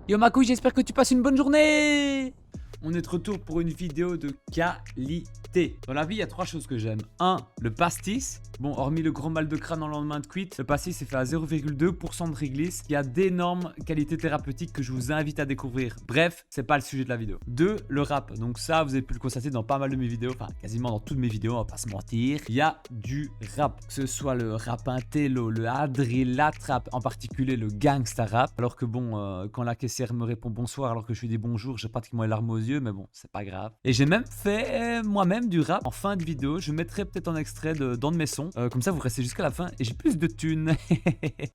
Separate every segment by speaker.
Speaker 1: Yo ma couille, j'espère que tu passes une bonne journée. On est de retour pour une vidéo de qualité. Dans la vie, il y a 3 choses que j'aime. 1. Le pastis. Bon, hormis le grand mal de crâne en lendemain de quit, le pastis est fait à 0,2% de réglisse. Il y a d'énormes qualités thérapeutiques que je vous invite à découvrir. Bref, c'est pas le sujet de la vidéo. 2. Le rap. Donc ça, vous avez pu le constater dans pas mal de mes vidéos. Enfin, quasiment dans toutes mes vidéos, on va pas se mentir. Il y a du rap. Que ce soit le rap intello, le drill, la trap, en particulier le gangsta rap. Alors que bon, quand la caissière me répond bonsoir alors que je lui dis bonjour, j'ai pratiquement les larmes aux yeux. Mais bon, c'est pas grave. Et j'ai même fait moi-même du rap en fin de vidéo. Je mettrai peut-être un extrait d'un de mes sons. Comme ça, vous restez jusqu'à la fin et j'ai plus de thunes.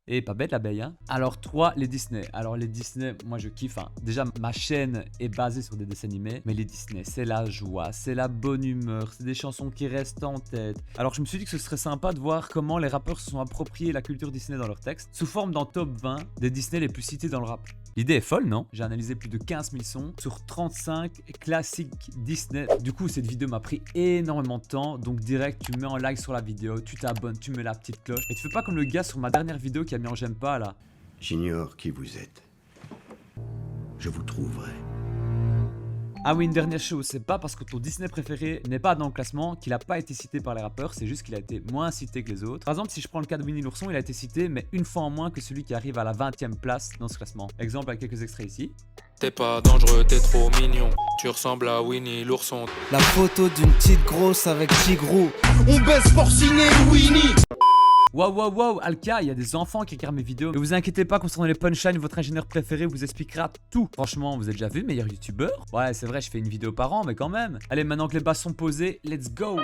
Speaker 1: Et pas bête l'abeille, hein. Alors 3, les Disney. Alors les Disney, moi je kiffe. Hein. Déjà, ma chaîne est basée sur des dessins animés. Mais les Disney, c'est la joie, c'est la bonne humeur. C'est des chansons qui restent en tête. Alors je me suis dit que ce serait sympa de voir comment les rappeurs se sont appropriés la culture Disney dans leurs textes. Sous forme d'un top 20 des Disney les plus cités dans le rap. L'idée est folle, non? J'ai analysé plus de 15 000 sons sur 35 classiques Disney. Du coup, cette vidéo m'a pris énormément de temps. Donc direct, tu mets un like sur la vidéo, tu t'abonnes, tu mets la petite cloche. Et tu fais pas comme le gars sur ma dernière vidéo qui a mis en j'aime pas là.
Speaker 2: J'ignore qui vous êtes. Je vous trouverai.
Speaker 1: Ah oui, une dernière chose, c'est pas parce que ton Disney préféré n'est pas dans le classement qu'il a pas été cité par les rappeurs, c'est juste qu'il a été moins cité que les autres. Par exemple, si je prends le cas de Winnie l'ourson, il a été cité, mais une fois en moins que celui qui arrive à la 20e place dans ce classement. Exemple avec quelques extraits ici.
Speaker 3: T'es pas dangereux, t'es trop mignon. Tu ressembles à Winnie l'ourson.
Speaker 4: La photo d'une petite grosse avec Tigrou.
Speaker 5: On baisse Porcinet et Winnie.
Speaker 1: Wow, Alka, il y a des enfants qui regardent mes vidéos. Ne vous inquiétez pas concernant les punchlines, votre ingénieur préféré vous expliquera tout. Franchement, vous avez déjà vu meilleur youtubeur? Ouais, c'est vrai, je fais une vidéo par an, mais quand même. Allez, maintenant que les bases sont posées, let's go!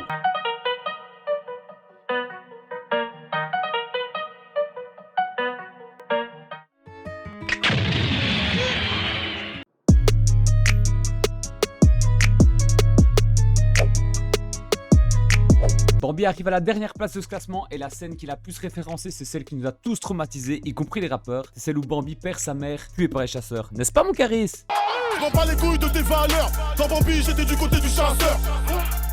Speaker 1: Bambi arrive à la dernière place de ce classement et la scène qui l'a plus référencée, c'est celle qui nous a tous traumatisés, y compris les rappeurs. C'est celle où Bambi perd sa mère, tuée par les chasseurs. N'est-ce pas mon Caris?
Speaker 5: Je m'en bats les couilles de tes valeurs. Dans Bambi, j'étais du côté du chasseur.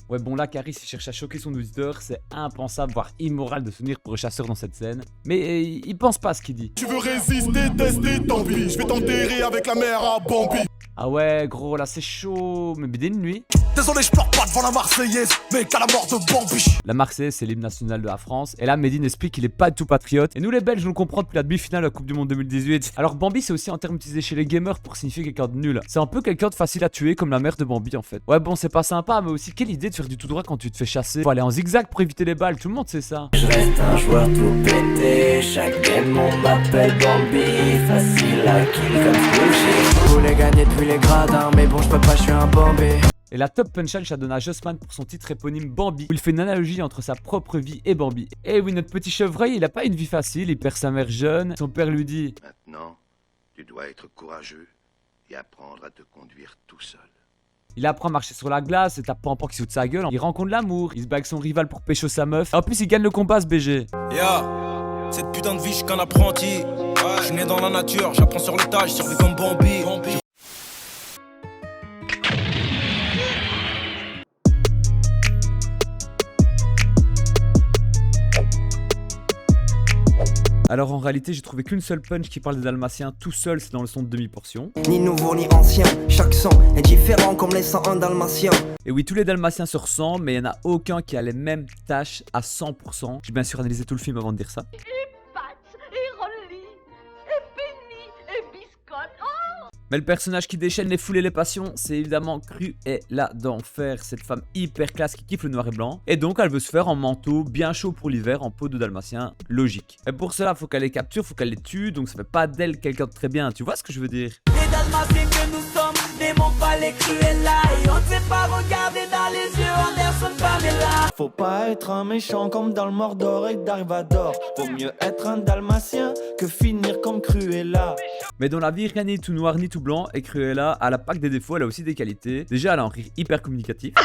Speaker 1: Ouais, bon là, Caris il cherche à choquer son auditeur, c'est impensable, voire immoral de se tenir pour le chasseur dans cette scène. Mais il pense pas à ce qu'il dit.
Speaker 5: Tu veux résister, tester, tant pis. Je vais t'enterrer avec la mère à Bambi.
Speaker 1: Ah ouais, gros, là c'est chaud, mais bidé une nuit.
Speaker 5: Désolé, je pleure pas devant la Marseillaise, mais qu'à la mort de Bambi.
Speaker 1: La Marseillaise, c'est l'hymne national de la France. Et là, Medine explique qu'il est pas du tout patriote. Et nous, les Belges, on le comprend depuis la demi-finale de la Coupe du Monde 2018. Alors, Bambi, c'est aussi un terme utilisé chez les gamers pour signifier quelqu'un de nul. C'est un peu quelqu'un de facile à tuer, comme la mère de Bambi, en fait. Ouais, bon, c'est pas sympa, mais aussi, quelle idée de faire du tout droit quand tu te fais chasser. Faut aller en zigzag pour éviter les balles, tout le monde sait ça.
Speaker 4: Je reste un joueur tout pété. Chaque game on m'appelle Bambi. Facile à kill comme bullshit. Je voulais gagner depuis les gradins, mais bon, je peux pas, je suis un Bambi.
Speaker 1: Et la top punchline, je la donne à Jossman pour son titre éponyme Bambi, où il fait une analogie entre sa propre vie et Bambi. Et oui, notre petit chevreuil, il a pas une vie facile, il perd sa mère jeune. Son père lui dit:
Speaker 2: Maintenant, tu dois être courageux et apprendre à te conduire tout seul.
Speaker 1: il apprend à marcher sur la glace, et t'as Pampan qui saute sa gueule. Il rencontre l'amour, il se bat avec son rival pour pécho sa meuf. Et en plus, il gagne le combat, ce BG.
Speaker 4: Cette putain de vie, je suis qu'un apprenti. Je suis né dans la nature, j'apprends sur le tas, je survis comme Bambi.
Speaker 1: Alors en réalité, j'ai trouvé qu'une seule punch qui parle des Dalmatiens tout seul, c'est dans le son de demi-portion.
Speaker 4: Ni nouveau ni ancien, chaque son est différent comme les 101 dalmatiens.
Speaker 1: Et oui, tous les Dalmatiens se ressemblent, mais il n'y en a aucun qui a les mêmes tâches à 100%. J'ai bien sûr analysé tout le film avant de dire ça. Mais le personnage qui déchaîne les foules et les passions, c'est évidemment Cruella d'Enfer, cette femme hyper classe qui kiffe le noir et blanc. Et donc elle veut se faire en manteau bien chaud pour l'hiver, en peau de dalmatien, logique. Et pour cela, faut qu'elle les capture, faut qu'elle les tue, donc ça fait pas d'elle quelqu'un de très bien, tu vois ce que je veux dire?
Speaker 6: Les dalmatiens que nous sommes, n'aimons pas les Cruella. Et on ne sait pas regarder dans les yeux Anderson Pamela.
Speaker 4: Faut pas être un méchant comme dans le Mordor et Darvador. Vaut mieux être un dalmatien que finir comme Cruella.
Speaker 1: Mais dans la vie, rien n'est tout noir ni tout blanc, et Cruella, elle a pas que des défauts, elle a aussi des qualités. Déjà, elle a un rire hyper communicatif.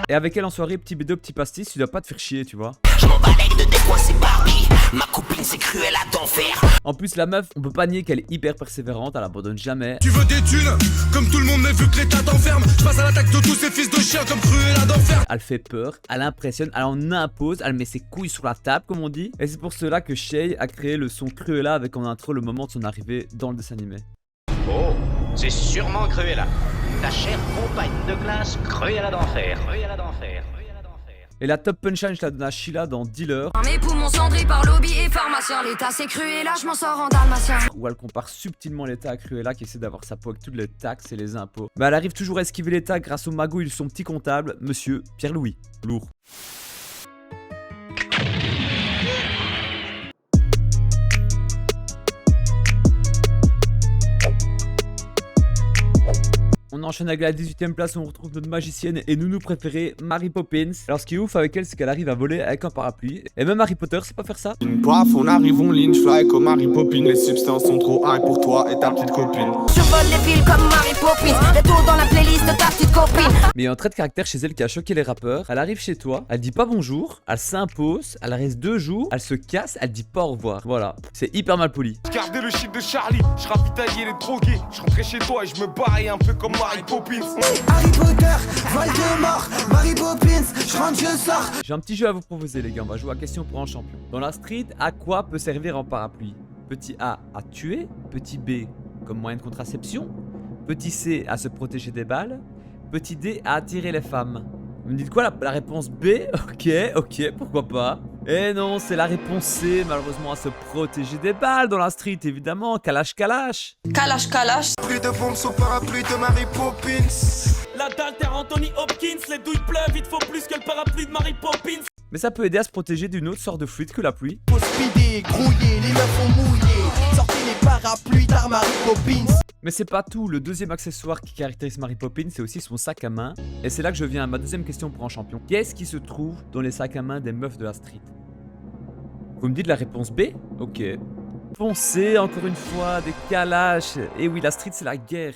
Speaker 1: Et avec elle en soirée, petit B2, petit pastis, tu dois pas te faire chier, tu vois.
Speaker 7: Je m'en balèque de décoincer Barbie. Ma copine c'est Cruella d'enfer.
Speaker 1: En plus, la meuf, on peut pas nier qu'elle est hyper persévérante, elle abandonne jamais.
Speaker 5: Tu veux des thunes, comme tout le monde, mais vu que l'État t'enferme, je passe à l'attaque de tous ces fils de chiens comme Cruella d'enfer.
Speaker 1: Elle fait peur, elle impressionne, elle en impose, elle met ses couilles sur la table, comme on dit. Et c'est pour cela que Shay a créé le son Cruella avec en intro le moment de son arrivée dans le dessin animé.
Speaker 8: Oh, c'est sûrement Cruella. Ta chère compagne de classe, Cruella d'enfer. Cruella d'enfer. Cruella d'enfer.
Speaker 1: Et la top punchline, je la donne à Sheila dans Dealer,
Speaker 9: Mes poumons cendrés par lobby et pharmacien. L'état c'est cru et là je m'en sors en dalmatien.
Speaker 1: où elle compare subtilement l'État à Cruella qui essaie d'avoir sa peau avec toutes les taxes et les impôts. Mais elle arrive toujours à esquiver l'État grâce aux magouilles de son petit comptable, monsieur Pierre-Louis. Lourd. On enchaîne avec la 18ème place où on retrouve notre magicienne et nounou préférée, Mary Poppins. Alors ce qui est ouf avec elle, c'est qu'elle arrive à voler avec un parapluie. Et même Harry Potter sait pas faire ça.
Speaker 10: Une paf, on arrive, on ligne, fly comme Mary Poppins. Les substances sont trop high pour toi et ta petite copine.
Speaker 9: Survole les villes comme Mary Poppins. Retour dans la playlist de ta petite copine.
Speaker 1: Mais il y a un trait de caractère chez elle qui a choqué les rappeurs. Elle arrive chez toi, elle dit pas bonjour, elle s'impose, elle reste 2 jours, elle se casse, elle dit pas au revoir. Voilà, c'est hyper mal poli.
Speaker 10: Gardez le shit de Charlie, je ravitaillais les drogués. Je rentrais chez toi et je me barrais un peu comme Mary Poppins.
Speaker 4: Harry Potter, Voldemort, Mary Poppins, je rentre, je sors.
Speaker 1: J'ai un petit jeu à vous proposer les gars, on va jouer à question pour un champion. Dans la street, à quoi peut servir un parapluie? Petit A, à tuer. Petit B, comme moyen de contraception. Petit C, à se protéger des balles. Petit D, à attirer les femmes. Vous me dites quoi la réponse B? Ok, pourquoi pas. Eh non, c'est la réponse C, malheureusement à se protéger des balles dans la street, évidemment. Kalash.
Speaker 9: Kalash.
Speaker 10: Plus de bombes sous parapluie de Mary Poppins.
Speaker 6: La dalle terre Anthony Hopkins, les douilles pleuvent, il te faut plus que le parapluie de Mary Poppins.
Speaker 1: Mais ça peut aider à se protéger d'une autre sorte de fluide que la pluie.
Speaker 4: Faut speeder, grouiller, les meufs ont mouillé. Sortez les parapluies d'art Mary Poppins.
Speaker 1: Mais c'est pas tout, le deuxième accessoire qui caractérise Mary Poppins, c'est aussi son sac à main. Et c'est là que je viens à ma deuxième question pour un champion. Qu'est-ce qui se trouve dans les sacs à main des meufs de la street? Vous me dites la réponse B? Ok. Foncez, encore une fois, des calaches. Et oui, la street c'est la guerre.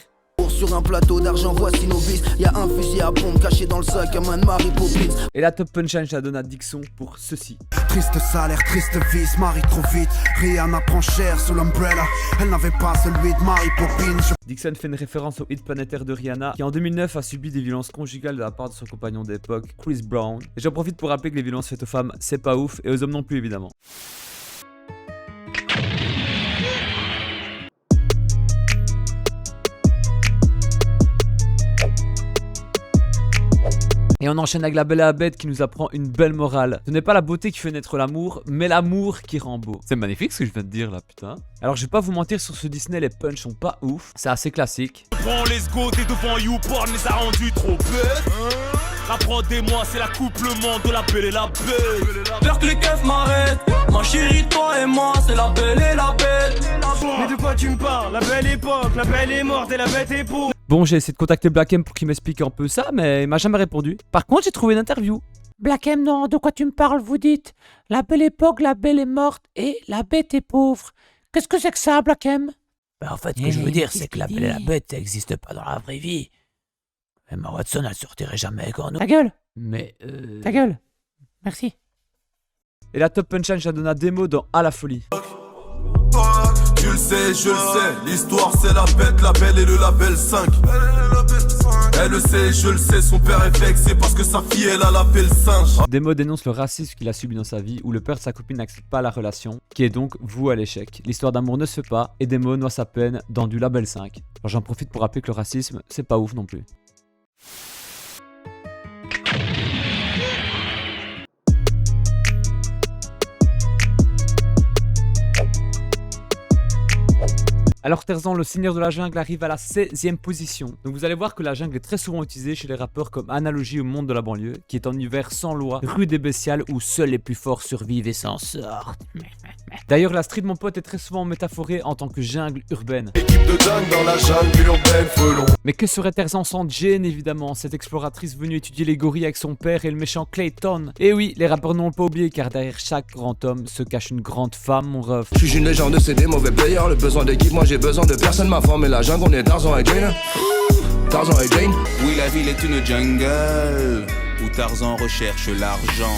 Speaker 4: Sur un plateau d'argent, voici nos vis. Y'a un fusil à pompe caché dans le sac à main de Mary Poppins.
Speaker 1: Et la top punchline, je la donne à Dixon pour ceci.
Speaker 4: Triste salaire, triste vie, se marie trop vite. Rihanna prend cher sous l'umbrella. Elle n'avait pas celui de Mary Poppins.
Speaker 1: Dixon fait une référence au hit planétaire de Rihanna, qui en 2009 a subi des violences conjugales de la part de son compagnon d'époque, Chris Brown. Et j'en profite pour rappeler que les violences faites aux femmes, c'est pas ouf, et aux hommes non plus évidemment. Et on enchaîne avec la Belle et la Bête qui nous apprend une belle morale. Ce n'est pas la beauté qui fait naître l'amour, mais l'amour qui rend beau. C'est magnifique ce que je viens de dire là, putain. Alors je vais pas vous mentir, sur ce Disney, les punchs sont pas ouf. C'est assez classique.
Speaker 5: Prends les go, t'es devant YouPorn, les a rendus trop bêtes. Apprendez-moi, c'est l'accouplement de la Belle et la Bête.
Speaker 6: L'heure que les keufs m'arrêtent, ma chérie, toi et moi, c'est la Belle et la Bête.
Speaker 5: Mais de quoi tu me parles? La belle époque, la belle est morte et la bête est pour.
Speaker 1: Bon, j'ai essayé de contacter Black M pour qu'il m'explique un peu ça, mais il m'a jamais répondu. Par contre, j'ai trouvé une interview.
Speaker 11: Black M, non, de quoi tu me parles, vous dites? La belle époque, la belle est morte et la bête est pauvre. Qu'est-ce que c'est que ça, Black M?
Speaker 7: En fait, ce que je veux dire, c'est que la Belle et la Bête, ça n'existe pas dans la vraie vie. Emma Watson, elle sortirait jamais avec un autre.
Speaker 11: Ta gueule.
Speaker 1: Mais
Speaker 11: Ta gueule. Merci.
Speaker 1: Et la top punchline, je la donne à Demo dans À la folie.
Speaker 10: Tu le sais, je le sais, l'histoire c'est la bête, la belle et le label 5. Elle le sait, je le sais, son père est vexé parce que sa fille elle a l'appel singe.
Speaker 1: Demo dénonce le racisme qu'il a subi dans sa vie, où le père de sa copine n'accepte pas la relation, qui est donc voué à l'échec. L'histoire d'amour ne se fait pas, et Demo noie sa peine dans du label 5. Alors j'en profite pour rappeler que le racisme, c'est pas ouf non plus. Alors Tarzan, le seigneur de la jungle, arrive à la 16e position. Donc vous allez voir que la jungle est très souvent utilisée chez les rappeurs comme analogie au monde de la banlieue, qui est en hiver sans loi, rude et bestiale, où seuls les plus forts survivent et s'en sortent. D'ailleurs, la street, mon pote, est très souvent métaphorée en tant que jungle urbaine.
Speaker 10: Équipe de dingue dans la jungle urbaine, Felon.
Speaker 1: Mais que serait Tarzan sans Jane, évidemment, cette exploratrice venue étudier les gorilles avec son père et le méchant Clayton. Et oui, les rappeurs n'ont pas oublié, car derrière chaque grand homme se cache une grande femme, mon ref.
Speaker 10: Je suis une légende, c'est des mauvais players, le besoin d'équipe, moi j'ai besoin de personne, ma forme et la jungle, on est Tarzan et Jane. Tarzan et Jane.
Speaker 5: Oui, la ville est une jungle où Tarzan recherche l'argent.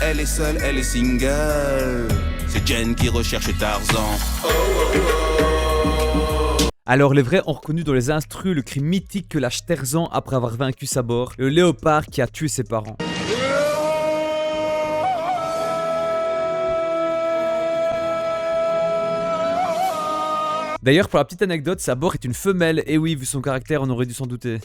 Speaker 5: Elle est seule, elle est single. C'est Jane qui recherche Tarzan.
Speaker 1: Alors les vrais ont reconnu dans les instrus le cri mythique que lâche Tarzan après avoir vaincu sa mort, le léopard qui a tué ses parents. D'ailleurs, pour la petite anecdote, Sabor est une femelle, et oui, vu son caractère, on aurait dû s'en douter.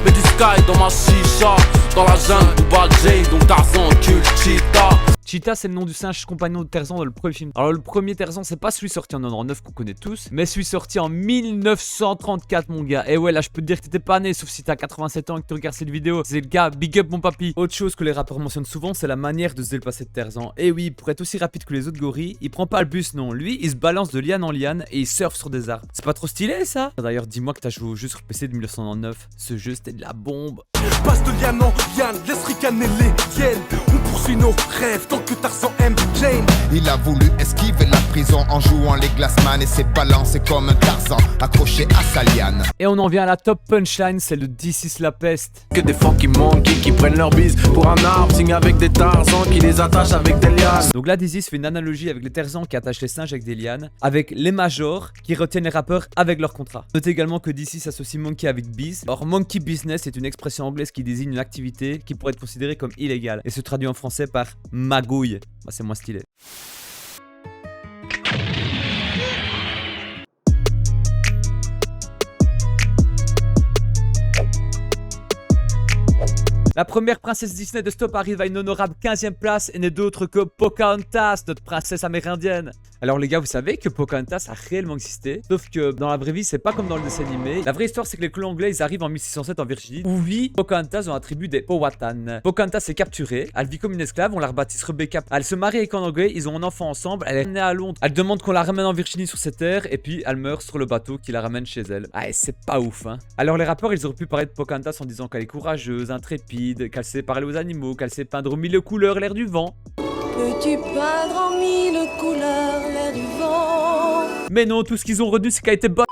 Speaker 5: Mais du sky dans ma chicha, dans la jungle de Bad Jay, donc Tarzan encule Cheetah.
Speaker 1: Cheetah, c'est le nom du singe compagnon de Tarzan dans le premier film. Alors le premier Tarzan, c'est pas celui sorti en 99 qu'on connaît tous, mais celui sorti en 1934, mon gars. Et ouais, là, je peux te dire que t'étais pas né, sauf si t'as 87 ans et que tu regardes cette vidéo. C'est le gars, big up mon papy. Autre chose que les rappeurs mentionnent souvent, c'est la manière de se déplacer de Tarzan. Et oui, pour être aussi rapide que les autres gorilles, il prend pas le bus, non. Lui, il se balance de liane en liane et il surfe sur des arbres. C'est pas trop stylé, ça? D'ailleurs, dis-moi que t'as joué au jeu sur PC de 1999. Ce jeu, c'était de la bombe.
Speaker 10: Passe de liane en liane, laisse ricaner les hyènes. On poursuit nos rêves tant que Tarzan aime Jane.
Speaker 12: Il a voulu esquiver la prison en jouant les Glassman et s'est balancé comme un Tarzan accroché à sa liane.
Speaker 1: Et on en vient à la top punchline, celle de D6 la peste.
Speaker 10: Que des fucking monkeys qui prennent leur bise pour un arbre, signe avec des Tarzans qui les attachent avec des lianes.
Speaker 1: Donc là, D6 fait une analogie avec les Tarzans qui attachent les singes avec des lianes, avec les majors qui retiennent les rappeurs avec leur contrat. Notez également que D6 associe monkey avec biz. Or, monkey business est une expression anglaise qui désigne une activité qui pourrait être considérée comme illégale et se traduit en français par magouille. Bah, c'est moins stylé. La première princesse Disney de Stop arrive à une honorable 15e place et n'est d'autre que Pocahontas, notre princesse amérindienne. Alors les gars, vous savez que Pocahontas a réellement existé, sauf que dans la vraie vie, c'est pas comme dans le dessin animé. La vraie histoire, c'est que les colons anglais, ils arrivent en 1607 en Virginie, où vit Pocahontas dans la tribu des Powhatan. Pocahontas est capturée, elle vit comme une esclave, on la rebaptise Rebecca. Elle se marie avec un anglais, ils ont un enfant ensemble, elle est née à Londres. Elle demande qu'on la ramène en Virginie sur ses terres, et puis elle meurt sur le bateau qui la ramène chez elle. Ah, et c'est pas ouf, hein. Alors les rappeurs, ils auraient pu parler de Pocahontas en disant qu'elle est courageuse, intrépide, qu'elle sait parler aux animaux, qu'elle sait peindre aux mille couleurs l'air du vent.
Speaker 6: Peux-tu peindre en mille couleurs l'air du vent?
Speaker 1: Mais non, tout ce qu'ils ont retenu, c'est qu'elle était bonne.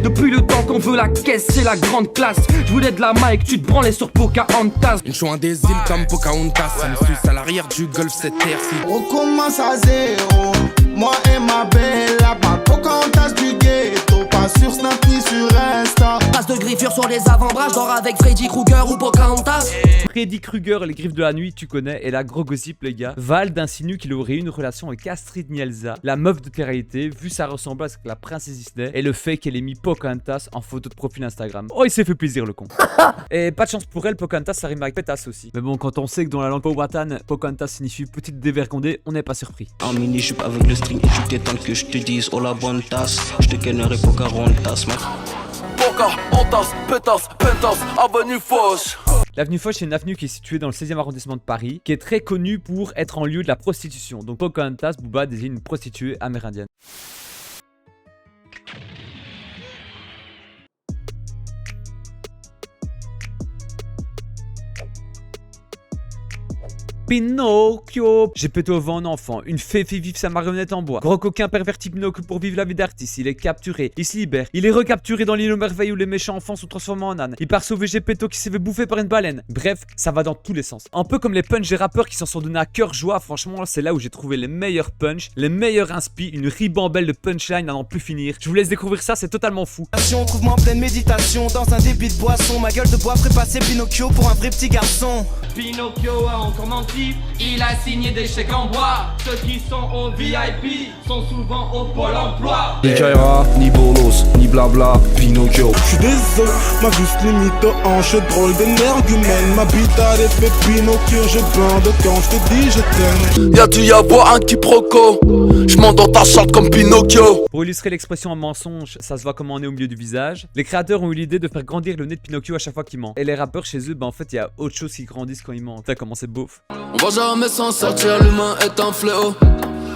Speaker 13: Depuis le temps qu'on veut la caisse, c'est la grande classe. Je voulais de la Mike, tu te branlais sur Pocahontas.
Speaker 10: Une chouin des îles comme Pocahontas, ça me suce à l'arrière du golfe cette terre-ci.
Speaker 14: On commence à zéro, moi et ma belle là-bas. Pocahontas du ghetto, pas sur Snap ni sur Insta.
Speaker 13: Passe de griffure sur les avant-bras, je dors avec Freddy Krueger ou Pocahontas.
Speaker 1: Freddy Krueger, les griffes de la nuit, tu connais, et la gros gossip, les gars. Vald insinue qu'il aurait eu une relation avec Astrid Nielsa, la meuf de télé-réalité, vu sa ressemblance avec la princesse Disney et le fait qu'elle ait mis Pocahontas en photo de profil Instagram. Oh, il s'est fait plaisir, le con. Et pas de chance pour elle, Pocahontas, ça rime avec pétasse aussi. Mais bon, quand on sait que dans la langue Powhatan, Pocahontas signifie petite dévergondée, on n'est pas surpris.
Speaker 15: En mini-jupe avec le string et tu t'étonnes que je te dise oh la bonne tasse. Je te kennerai Pocahontas, mec.
Speaker 10: Pocahontas, pétasse, pétasse, avenue Foch.
Speaker 1: L'avenue Foch, c'est une avenue qui est située dans le 16e arrondissement de Paris, qui est très connue pour être en lieu de la prostitution. Donc Pocahontas, Booba désigne une prostituée amérindienne. Pinocchio. J'ai pété au vent un enfant, une fée fait vivre sa marionnette en bois. Gros coquin perverti Pinocchio pour vivre la vie d'artiste. Il est capturé, il se libère. Il est recapturé dans l'île aux merveilles où les méchants enfants sont transformés en ânes. Il part sauver Gepetto qui s'est fait bouffer par une baleine. Bref, ça va dans tous les sens. Un peu comme les punchs des rappeurs qui s'en sont donnés à cœur joie. Franchement, c'est là où j'ai trouvé les meilleurs punchs, les meilleurs inspi, une ribambelle de punchline à n'en plus finir. Je vous laisse découvrir ça, c'est totalement fou.
Speaker 16: Trouve-moi en pleine méditation dans un débit de boisson. Ma gueule de bois ferait passer Pinocchio pour un vrai petit garçon.
Speaker 17: Pinocchio a encore menti, il a signé des chèques en bois. Ceux qui sont au VIP sont souvent au pôle emploi.
Speaker 10: Ni Kaira, ni Bolos, ni blabla, Pinocchio.
Speaker 14: J'suis désolé, ma juste limite hanche drôle d'énergumène. Ma bite a l'effet Pinocchio, j'ai plein de quand j'te dis je t'aime.
Speaker 10: Y'a dû y avoir un quiproquo, j'monte dans ta charte comme Pinocchio.
Speaker 1: Pour illustrer l'expression en mensonge, ça se voit comment on est au milieu du visage. Les créateurs ont eu l'idée de faire grandir le nez de Pinocchio à chaque fois qu'il ment. Et les rappeurs chez eux, bah en fait, il y a autre chose qui grandissent quand ils mentent. T'as comment c'est beauf.
Speaker 18: On va jamais s'en sortir, l'humain est un fléau.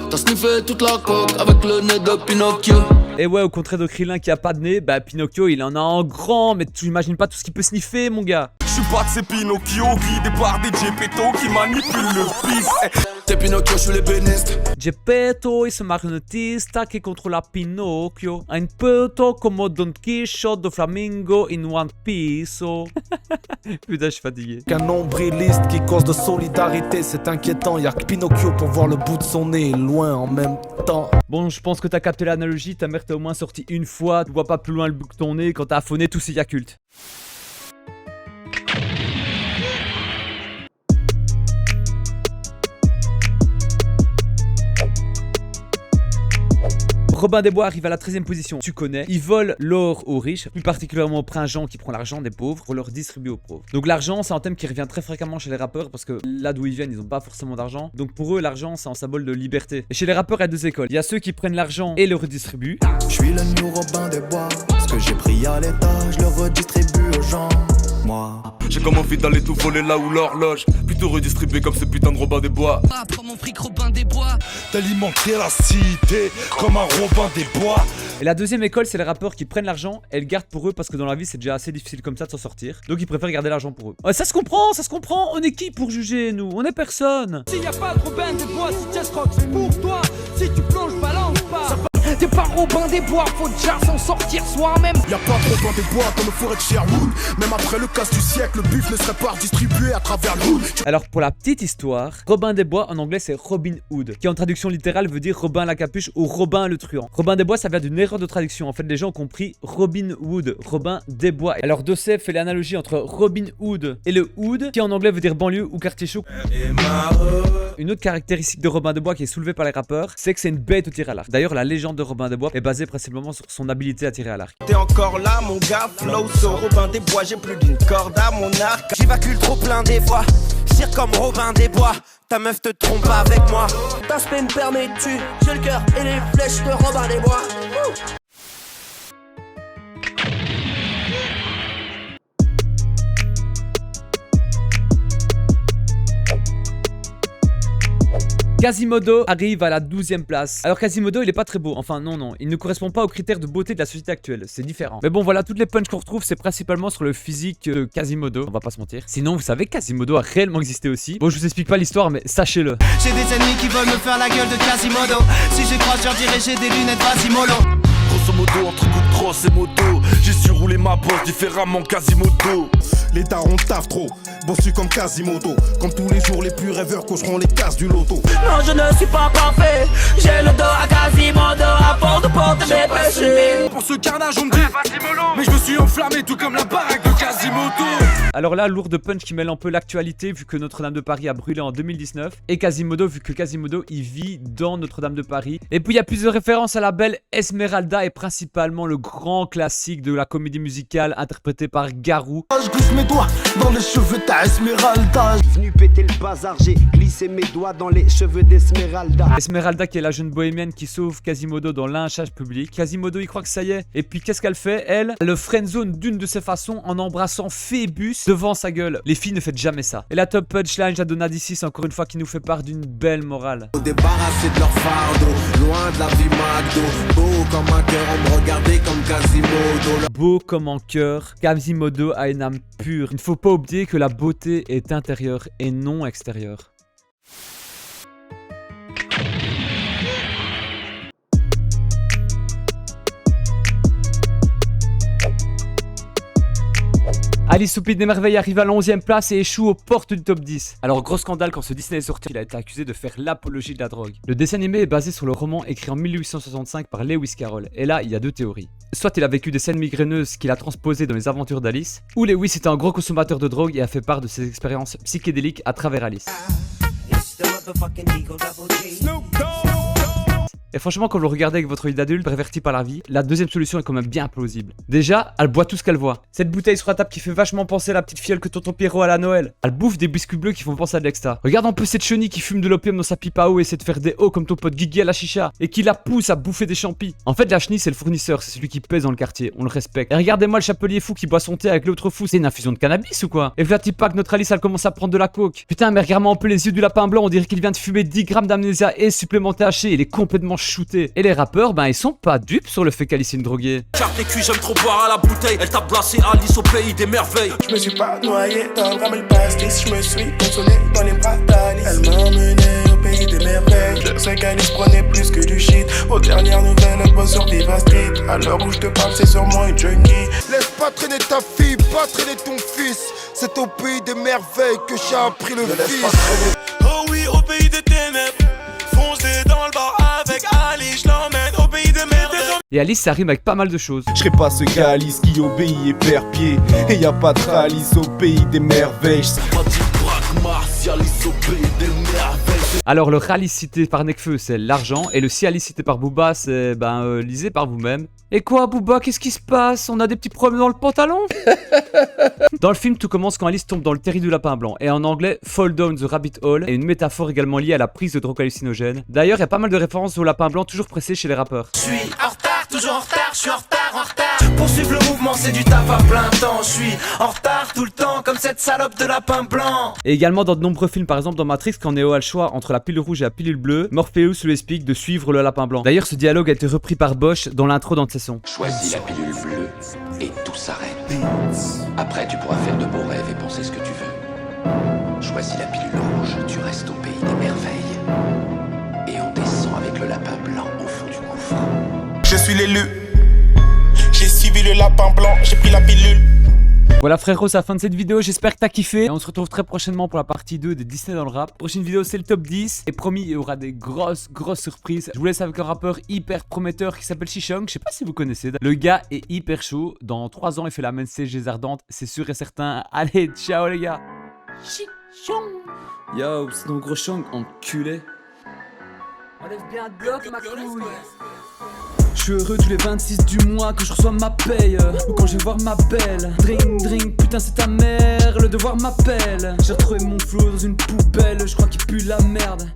Speaker 18: T'as sniffé toute la coque avec le nez de Pinocchio.
Speaker 1: Et ouais, au contraire de Krillin qui a pas de nez, bah Pinocchio il en a en grand, mais tu imagines pas tout ce qu'il peut sniffer mon gars.
Speaker 10: Je suis pas de ces Pinocchio guidés par des Geppetto qui manipulent le pif. C'est Pinocchio, je suis l'ébéniste.
Speaker 1: Geppetto es un marionettista che controlla Pinocchio. Un peu comme Don Quichotte de Flamingo in One Piece. Putain, je suis fatigué.
Speaker 18: Qu'un nombriliste qui cause de solidarité, c'est inquiétant. Y'a que Pinocchio pour voir le bout de son nez loin en même temps.
Speaker 1: Bon, je pense que t'as capté l'analogie. Ta mère t'a au moins sorti une fois. Tu vois pas plus loin le bout que ton nez quand t'as affonné tous ces Yakult. Robin des Bois arrive à la 13e position, tu connais. Il vole l'or aux riches, plus particulièrement au prince Jean qui prend l'argent des pauvres pour leur distribuer aux pauvres. Donc l'argent, c'est un thème qui revient très fréquemment chez les rappeurs parce que là d'où ils viennent, ils ont pas forcément d'argent. Donc pour eux, l'argent, c'est un symbole de liberté. Et chez les rappeurs, il y a deux écoles. Il y a ceux qui prennent l'argent et le redistribuent.
Speaker 4: Je suis le new Robin des Bois. Ce que j'ai pris à l'état, je le redistribue aux gens. Moi.
Speaker 10: J'ai comme envie d'aller tout voler là où l'horloge. Plutôt redistribuer comme ce putain de Robin des Bois.
Speaker 6: Prends mon fric Robin des Bois.
Speaker 10: D'alimenter la cité comme un Robin des Bois.
Speaker 1: Et la deuxième école, c'est les rappeurs qui prennent l'argent et le gardent pour eux parce que dans la vie, c'est déjà assez difficile comme ça de s'en sortir. Donc ils préfèrent garder l'argent pour eux. Ouais, ça se comprend, ça se comprend. On est qui pour juger, nous? On est personne.
Speaker 6: S'il y a pas de Robin des Bois, si Jess Rock c'est pour toi. Si tu plonges, balance pas.
Speaker 16: T'es pas Robin des Bois, faut déjà s'en sortir soi-même.
Speaker 10: Y'a pas de Robin des Bois comme le forêt de Sherwood. Même après le casse du siècle, le bif ne serait pas redistribué à travers le hood.
Speaker 1: Alors pour la petite histoire, Robin des Bois en anglais c'est Robin Hood, qui en traduction littérale veut dire Robin la capuche ou Robin le truand. Robin des Bois ça vient d'une erreur de traduction, en fait les gens ont compris Robin Hood, Robin des Bois. Alors Dosset fait l'analogie entre Robin Hood et le Hood, qui en anglais veut dire banlieue ou quartier chaud. Une autre caractéristique de Robin des Bois qui est soulevée par les rappeurs, c'est que c'est une bête au tir à l'arc. D'ailleurs la légende de Robin des Bois est basée principalement sur son habileté à tirer à l'arc.
Speaker 16: T'es encore là mon gars, flow sur Robin des Bois, j'ai plus d'une corde à mon arc. J'évacue trop plein des fois, cire comme Robin des Bois. Ta meuf te trompe pas avec moi. Ta semaine permet de tuer, j'ai le cœur et les flèches de Robin des Bois.
Speaker 1: Quasimodo arrive à la 12e place. Alors Quasimodo il est pas très beau, enfin non, il ne correspond pas aux critères de beauté de la société actuelle, c'est différent. Mais bon voilà, toutes les punchs qu'on retrouve c'est principalement sur le physique de Quasimodo, on va pas se mentir. Sinon vous savez Quasimodo a réellement existé aussi. Bon je vous explique pas l'histoire mais sachez-le.
Speaker 16: J'ai des ennemis qui veulent me faire la gueule de Quasimodo. Si j'y crois je leur dirai j'ai des lunettes Quasimodo.
Speaker 10: Grosso modo, entre coups de crosse et moto, j'ai su rouler ma bosse différemment Quasimodo.
Speaker 14: Les darons taffent trop, bossu comme Quasimodo. Comme tous les jours, les plus rêveurs cocheront les cases du loto.
Speaker 6: Non, je ne suis pas parfait. J'ai le dos à Quasimodo avant de porter mes péchés.
Speaker 10: Pour ce carnage, on me dit mais je me suis enflammé tout comme la baraque de Quasimodo.
Speaker 1: Alors là, lourde punch qui mêle un peu l'actualité vu que Notre-Dame de Paris a brûlé en 2019. Et Quasimodo, vu que Quasimodo, il vit dans Notre-Dame de Paris. Et puis il y a plusieurs références à la belle Esmeralda et principalement le grand classique de la comédie musicale interprété par Garou.
Speaker 18: Je glisse mes doigts dans les cheveux d'Esmeralda.
Speaker 19: Venu péter le bazar, j'ai glissé mes doigts dans les cheveux d'Esmeralda.
Speaker 1: Esmeralda qui est la jeune bohémienne qui sauve Quasimodo dans lynchage public. Quasimodo il croit que ça y est. Et puis qu'est-ce qu'elle fait? Elle le friendzone d'une de ses façons en embrassant Phébus devant sa gueule. Les filles ne font jamais ça. Et la top punchline Jadonadicis encore une fois qui nous fait part d'une belle morale.
Speaker 4: Débarrassé de leur fardeau, loin de la vie McDo. Beau comme un cœur, on me regardait comme Quasimodo.
Speaker 1: Beau comme un cœur, Quasimodo a une âme pure. Il ne faut pas oublier que la beauté est intérieure et non extérieure. Alice au Pays des Merveilles arrive à la 11e place et échoue aux portes du top 10. Alors gros scandale quand ce Disney est sorti, il a été accusé de faire l'apologie de la drogue. Le dessin animé est basé sur le roman écrit en 1865 par Lewis Carroll. Et là, il y a deux théories. Soit il a vécu des scènes migraineuses qu'il a transposées dans les aventures d'Alice, ou Lewis était un gros consommateur de drogue et a fait part de ses expériences psychédéliques à travers Alice. Et franchement, quand vous le regardez avec votre œil d'adulte, perverti par la vie, la deuxième solution est quand même bien plausible. Déjà, elle boit tout ce qu'elle voit. Cette bouteille sur la table qui fait vachement penser à la petite fiole que tonton Pierrot a à Noël. Elle bouffe des biscuits bleus qui font penser à de l'extra. Regarde un peu cette chenille qui fume de l'opium dans sa pipe à eau et essaie de faire des hauts comme ton pote Guigui à la chicha. Et qui la pousse à bouffer des champis. En fait, la chenille, c'est le fournisseur, c'est celui qui pèse dans le quartier. On le respecte. Et regardez-moi le chapelier fou qui boit son thé avec l'autre fou. C'est une infusion de cannabis ou quoi? Et voilà, pas que notre Alice, elle commence à prendre de la coke. Putain, mais regarde-moi un peu les yeux du lapin blanc, on dirait qu'il vient de fumer 10 grammes d'amnésia et supplément THC. Il est complètement shooter. Et les rappeurs, ben ils sont pas dupes sur le fait qu'Alice est une droguée.
Speaker 16: Carte les culs, j'aime trop boire à la bouteille. Elle t'a placé Alice au pays des merveilles.
Speaker 14: Je me suis pas noyé dans le ramel pastis. Je me suis consolé dans les bras d'Alice. Elle m'a emmené au pays des merveilles. Je sais qu'Alice prenait plus que du shit. Aux dernières nouvelles, elle bosse sur Viva Street. À l'heure où je te parle, c'est sûrement une junkie.
Speaker 12: Laisse pas traîner ta fille, pas traîner ton fils. C'est au pays des merveilles que j'ai appris le vice.
Speaker 10: Oh oui, au pays des ténèbres. Foncez dans le bar avec Ali, je l'emmène au pays des merveilles.
Speaker 1: Et Alice, ça rime avec pas mal de choses.
Speaker 18: Je serai pas ce gars Alice qui obéit et perd pied. Et y a pas de Alice au pays des merveilles.
Speaker 1: Alors le Ralice cité par Nekfeu c'est l'argent et le Cialis cité par Booba c'est lisez par vous-même. Et quoi Booba, qu'est-ce qui se passe? On a des petits problèmes dans le pantalon? Dans le film tout commence quand Alice tombe dans le terri du lapin blanc et en anglais Fall Down the Rabbit Hole est une métaphore également liée à la prise de drogue hallucinogène. D'ailleurs il y a pas mal de références au lapin blanc toujours pressé chez les rappeurs.
Speaker 16: Je suis en retard, toujours en retard, je suis en retard, en retard. Poursuivre le mouvement c'est du taf à plein temps. Je suis en retard tout le temps comme cette salope de lapin blanc.
Speaker 1: Et également dans de nombreux films, par exemple dans Matrix, quand Neo a le choix entre la pilule rouge et la pilule bleue, Morpheus lui explique de suivre le lapin blanc. D'ailleurs ce dialogue a été repris par Bosch dans l'intro dans de ses sons.
Speaker 2: Choisis la pilule bleue et tout s'arrête. Après tu pourras faire de beaux rêves et penser ce que tu veux. Choisis la pilule rouge, tu restes au pays des merveilles. Et on descend avec le lapin blanc au fond du gouffre.
Speaker 14: Je suis l'élu. J'ai suivi le lapin blanc, j'ai pris la pilule.
Speaker 1: Voilà frérot, c'est la fin de cette vidéo, j'espère que t'as kiffé. Et on se retrouve très prochainement pour la partie 2 des Disney dans le rap. Prochaine vidéo c'est le top 10. Et promis, il y aura des grosses surprises. Je vous laisse avec un rappeur hyper prometteur qui s'appelle Shishong. Je sais pas si vous connaissez. Le gars est hyper chaud. Dans 3 ans il fait la main CG ardente, c'est sûr et certain. Allez, ciao les gars.
Speaker 11: Shishong.
Speaker 1: Yo, c'est ton gros Shong, enculé.
Speaker 11: Enlève bien le bloc ma couille.
Speaker 1: Je suis heureux tous les 26 du mois que je reçois ma paye. Ou quand je vais voir ma belle. Drink, putain c'est ta mère, le devoir m'appelle. J'ai retrouvé mon flow dans une poubelle, je crois qu'il pue la merde.